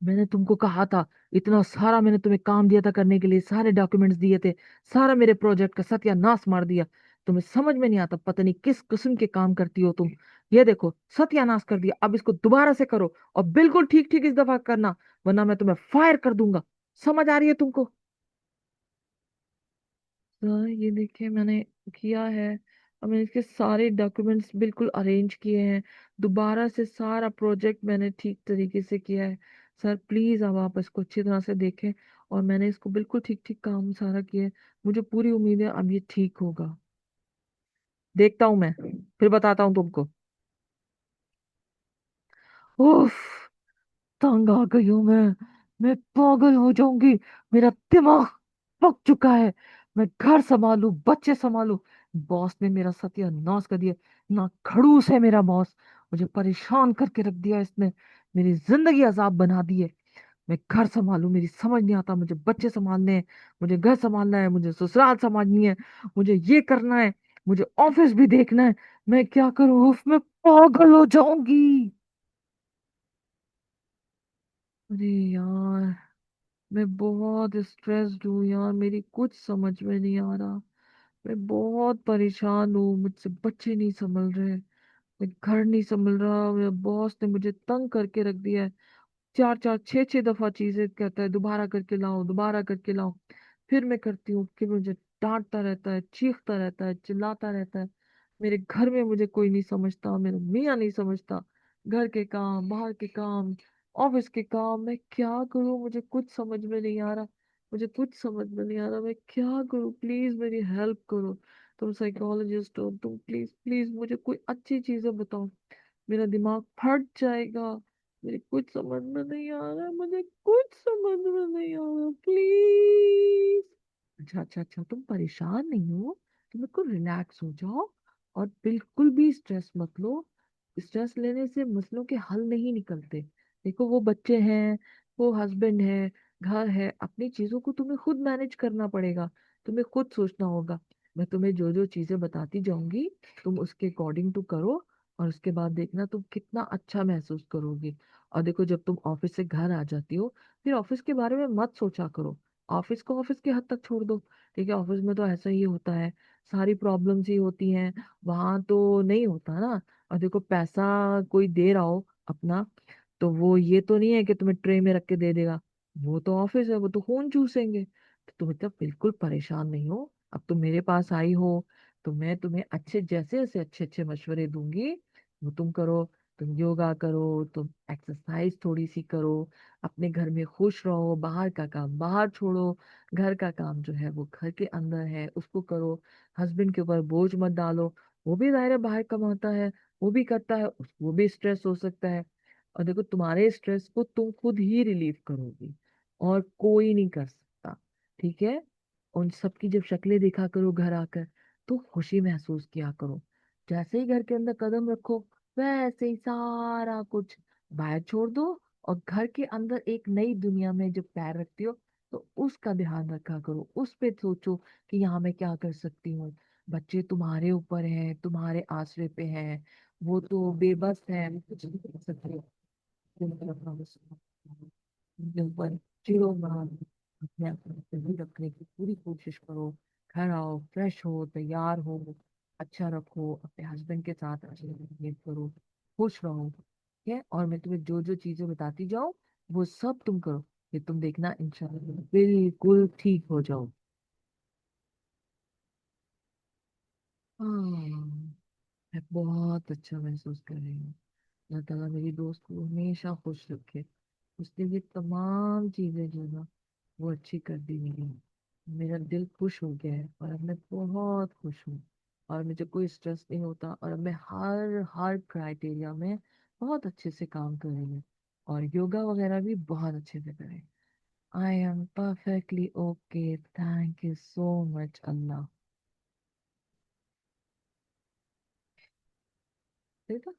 मैंने तुमको कहा था, इतना सारा मैंने तुम्हें काम दिया था करने के लिए, सारे डॉक्यूमेंट्स दिए थे, सारा मेरे प्रोजेक्ट का सत्यानाश मार दिया। तुम्हें समझ में नहीं आता, पता नहीं किस किस्म के काम करती हो तुम। ये देखो, सत्यानाश कर दिया, अब इसको दोबारा से करो, और बिल्कुल ठीक ठीक इस दफा करना, वरना मैं तुम्हें फायर कर दूंगा। समझ आ रही है तुमको? सर ये देखिए, मैंने किया है। अब मैंने इसके सारे डॉक्यूमेंट्स बिल्कुल अरेंज किए हैं, दोबारा से सारा प्रोजेक्ट मैंने ठीक तरीके से किया है। सर प्लीज अब आप इसको अच्छी तरह से देखें, और मैंने इसको बिल्कुल ठीक ठीक काम सारा किया है। मुझे पूरी उम्मीद है अब ये ठीक होगा। देखता हूँ मैं, फिर बताता हूँ तुमको। उफ, तंग आ गई हूँ मैं पागल हो जाऊंगी। मेरा दिमाग पक चुका है। मैं घर संभालू, बच्चे संभालू, बॉस ने मेरा सत्यानाश कर दिया। ना खड़ूस है मेरा बॉस, मुझे परेशान करके रख दिया इसने, मेरी जिंदगी अजाब बना दी है। मैं घर संभालू, मेरी समझ नहीं आता, मुझे बच्चे संभालने हैं, मुझे घर संभालना है, मुझे ससुराल संभालनी है, मुझे ये करना है, मुझे ऑफिस भी देखना है। मैं क्या करूँ? उफ, मैं पागल हो जाऊंगी। अरे यार, मैं बहुत स्ट्रेस्ड हूँ यार, मेरी कुछ समझ में नहीं आ रहा। मैं बहुत परेशान हूँ, मुझसे बच्चे नहीं संभल रहे, मैं घर नहीं संभल रहा, मेरे बॉस ने मुझे तंग करके रख दिया है। चार चार छह छह दफा चीजें कहता है, दोबारा करके लाओ, दोबारा करके लाओ। फिर मैं करती हूँ कि मुझे डांटता रहता है, चीखता रहता है, चिल्लाता रहता है। मेरे घर में मुझे कोई नहीं समझता, मेरा मियाँ नहीं समझता। घर के काम, बाहर के काम, ऑफिस के काम, मैं क्या करूँ? मुझे कुछ समझ में नहीं आ रहा, मुझे कुछ समझ में नहीं आ रहा, मैं क्या करूँ? प्लीज मेरी हेल्प करो। तुम साइकोलॉजिस्ट हो, तुम प्लीज प्लीज मुझे कोई अच्छी चीजें बताओ, मेरा दिमाग फट जाएगा। मेरे कुछ समझ में नहीं आ रहा, मुझे कुछ समझ में नहीं आ रहा, प्लीज। अच्छा अच्छा अच्छा, तुम परेशान नहीं हो, तुम बिल्कुल रिलैक्स हो जाओ, और बिल्कुल भी स्ट्रेस मत लो। स्ट्रेस लेने से मसलों के हल नहीं निकलते। देखो, वो बच्चे हैं, वो हस्बैंड है, घर है, अपनी चीजों को तुम्हें खुद मैनेज करना पड़ेगा, तुम्हें खुद सोचना होगा। मैं तुम्हें जो जो चीजें बताती जाऊंगी, तुम उसके अकॉर्डिंग टू करो, और उसके बाद देखना तुम कितना अच्छा महसूस करोगी। और देखो, जब तुम ऑफिस से घर आ जाती हो, फिर ऑफिस के बारे में मत सोचा करो, ऑफिस को ऑफिस के हद तक छोड़ दो। ठीक है, ऑफिस में तो ऐसा ही होता है, सारी प्रॉब्लम्स ही होती हैं, वहां तो नहीं होता ना। और देखो, पैसा कोई दे रहा हो अपना, तो वो ये तो नहीं है कि तुम्हें ट्रे में रख के दे देगा। वो तो ऑफिस है, वो तो खून चूसेंगे। तो तुम मतलब बिल्कुल परेशान नहीं हो, अब तुम मेरे पास आई हो, तो मैं तुम्हें अच्छे जैसे जैसे अच्छे अच्छे मशवरे दूंगी, वो तुम करो। तुम योगा करो, तुम एक्सरसाइज थोड़ी सी करो, अपने घर में खुश रहो, बाहर का काम बाहर छोड़ो, घर का काम जो है वो घर के अंदर है उसको करो। हस्बैंड के ऊपर बोझ मत डालो, वो भी जाहिर है बाहर कमाता है, वो भी करता है, वो भी स्ट्रेस हो सकता है। और देखो, तुम्हारे स्ट्रेस को तुम खुद ही रिलीव करोगी, और कोई नहीं कर सकता। ठीक है? उन सबकी जब शक्लें देखा करो घर आकर, तो खुशी महसूस किया करो। जैसे ही घर के अंदर कदम रखो, वैसे ही सारा कुछ बाहर छोड़ दो, और घर के अंदर एक नई दुनिया में जब पैर रखती हो, तो उसका ध्यान रखा करो, उस पे सोचो कि यहाँ मैं क्या कर सकती हूँ। बच्चे तुम्हारे ऊपर हैं, तुम्हारे आसरे पे हैं, वो तो बेबस है, वो कुछ नहीं कर सकते। उनके ऊपर चिड़ो मत, अपने आप को सही रखने की पूरी कोशिश करो। घर आओ, फ्रेश हो, तैयार हो, अच्छा रखो, अपने हस्बैंड के साथ अच्छे से बिहेव करो, खुश रहो। ठीक है? और मैं तुम्हें जो जो चीजें बताती जाऊँ, वो सब तुम करो, फिर तुम देखना इंशाल्लाह बिल्कुल ठीक हो जाओ। हाँ, मैं बहुत अच्छा महसूस कर रही हूँ। अल्लाह ताला मेरी दोस्त को हमेशा खुश रखे, उसने ये तमाम चीजें जो ना, वो अच्छी कर दी मेरी। मेरा दिल खुश हो गया है, और अब मैं बहुत खुश हूँ, और मुझे कोई स्ट्रेस नहीं होता, और अब मैं हर हर क्राइटेरिया में बहुत अच्छे से काम कर रही हूँ, और योगा वगैरह भी बहुत अच्छे से करें। I am perfectly okay, thank you so much Allah. देखा?